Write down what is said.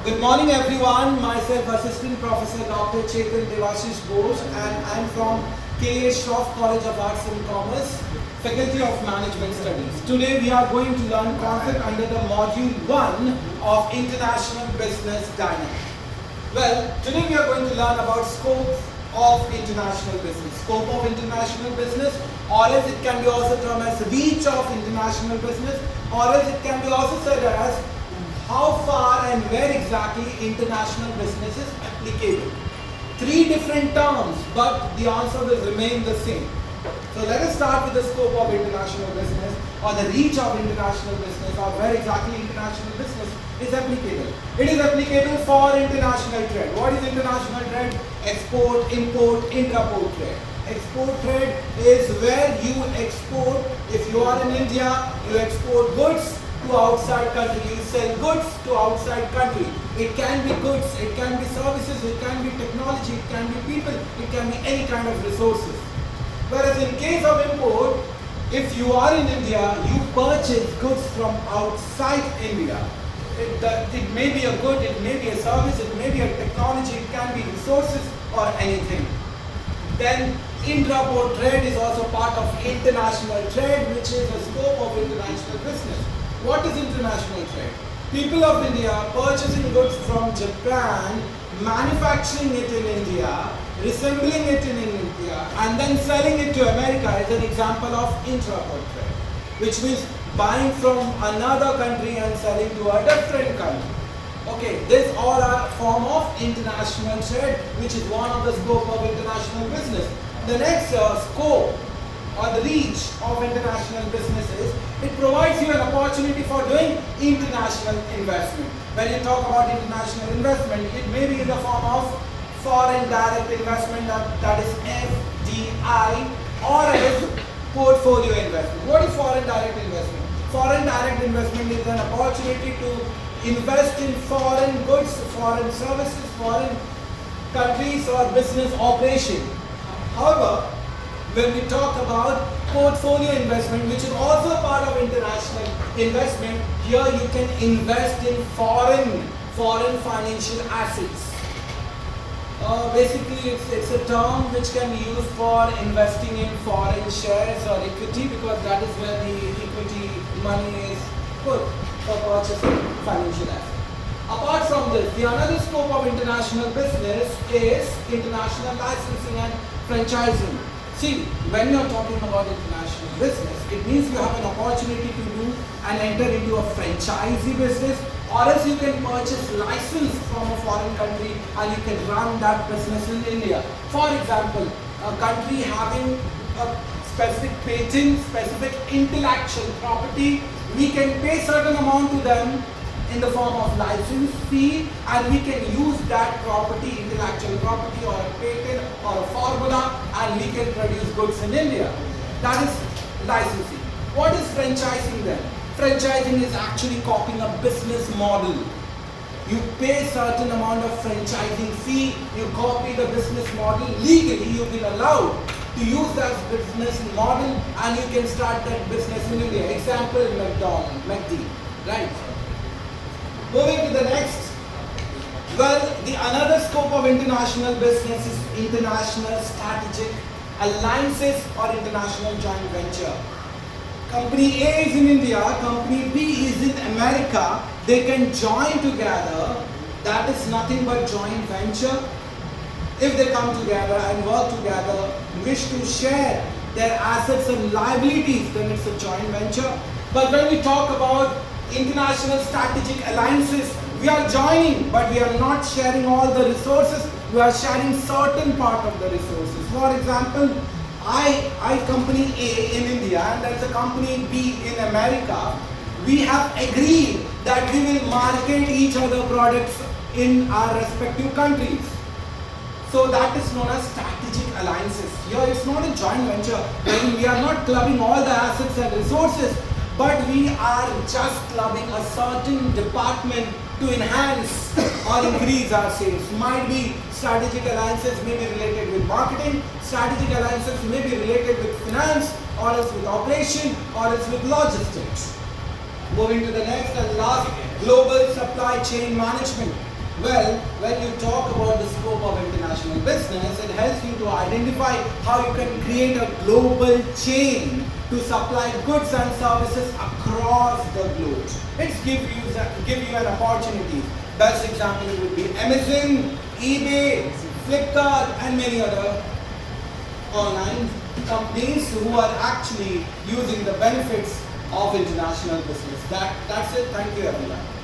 Good morning everyone, myself Assistant Professor Dr. Chetan Devashish Ghosh and I am from K.A. Shroff College of Arts and Commerce, Faculty of Management Studies. Today we are going to learn concept under the Module 1 of International Business Dynamics. Well, today we are going to learn about scope of international business. Scope of international business, or as it can be also termed as reach of international business, or as it can be also said as how far and where exactly international business is applicable. Three different terms, but the answer will remain the same. So let us start with the scope of international business, or the reach of international business, or where exactly international business is applicable. It is applicable for international trade. What is international trade? Export, import, intraport trade. Export trade is where you export, if you are in India, you export goods to outside country, you sell goods to outside country. It can be goods, it can be services, it can be technology, it can be people, it can be any kind of resources. Whereas in case of import, if you are in India, you purchase goods from outside India. It may be a good, it may be a service, it may be a technology, it can be resources or anything. Then intraport trade is also part of international trade, which is the scope of international business. What is international trade? People of India purchasing goods from Japan, manufacturing it in India, resembling it in India, and then selling it to America is an example of intraport trade, which means buying from another country and selling to a different country. Okay, this all are form of international trade, which is one of the scope of international business. The next scope or the reach of international business is it provides you an opportunity for doing international investment. When you talk about international investment, it may be in the form of foreign direct investment, that is FDI, or as portfolio investment. What is foreign direct investment? Foreign direct investment is an opportunity to invest in foreign goods, foreign services, foreign countries or business operation. However, when we talk about portfolio investment, which is also part of international investment, here you can invest in foreign financial assets. Basically, it's a term which can be used for investing in foreign shares or equity, because that is where the equity money is put for purchasing financial assets. Apart from this, the another scope of international business is international licensing and franchising. See, when you are talking about international business, it means you have an opportunity to do and enter into a franchisee business, or else you can purchase license from a foreign country and you can run that business in India. For example, a country having a specific patent, specific intellectual property, we can pay certain amount to them in the form of license fee, and we can use that property, intellectual property or a patent or a formula, and we can produce goods in India. That is licensing. What is franchising then? Franchising is actually copying a business model. You pay certain amount of franchising fee, you copy the business model. Legally, you've been allowed to use that business model and you can start that business in India. Example, McDonald's, McD, right? Moving to the next. Well, the another scope of international business is international strategic alliances or international joint venture. Company A is in India, company B is in America, they can join together. That is nothing but joint venture. If they come together and work together, wish to share their assets and liabilities, then it's a joint venture. But when we talk about international strategic alliances, we are joining, but we are not sharing all the resources. We are sharing certain part of the resources. For example, I company A in India and there's a company B in America. We have agreed that we will market each other products in our respective countries. So that is known as strategic alliances. Here it's not a joint venture. We are not clubbing all the assets and resources, but we are just clubbing a certain department to enhance or increase our sales. Might be strategic alliances may be related with marketing, strategic alliances may be related with finance, or else with operation, or else with logistics. Moving to the next and last, global supply chain management. Well, when you talk about the scope of international business, it helps you to identify how you can create a global chain to supply goods and services across the globe. It's give you an opportunity. Best example would be Amazon, eBay, Flipkart, and many other online companies who are actually using the benefits of international business. That's it. Thank you, everyone.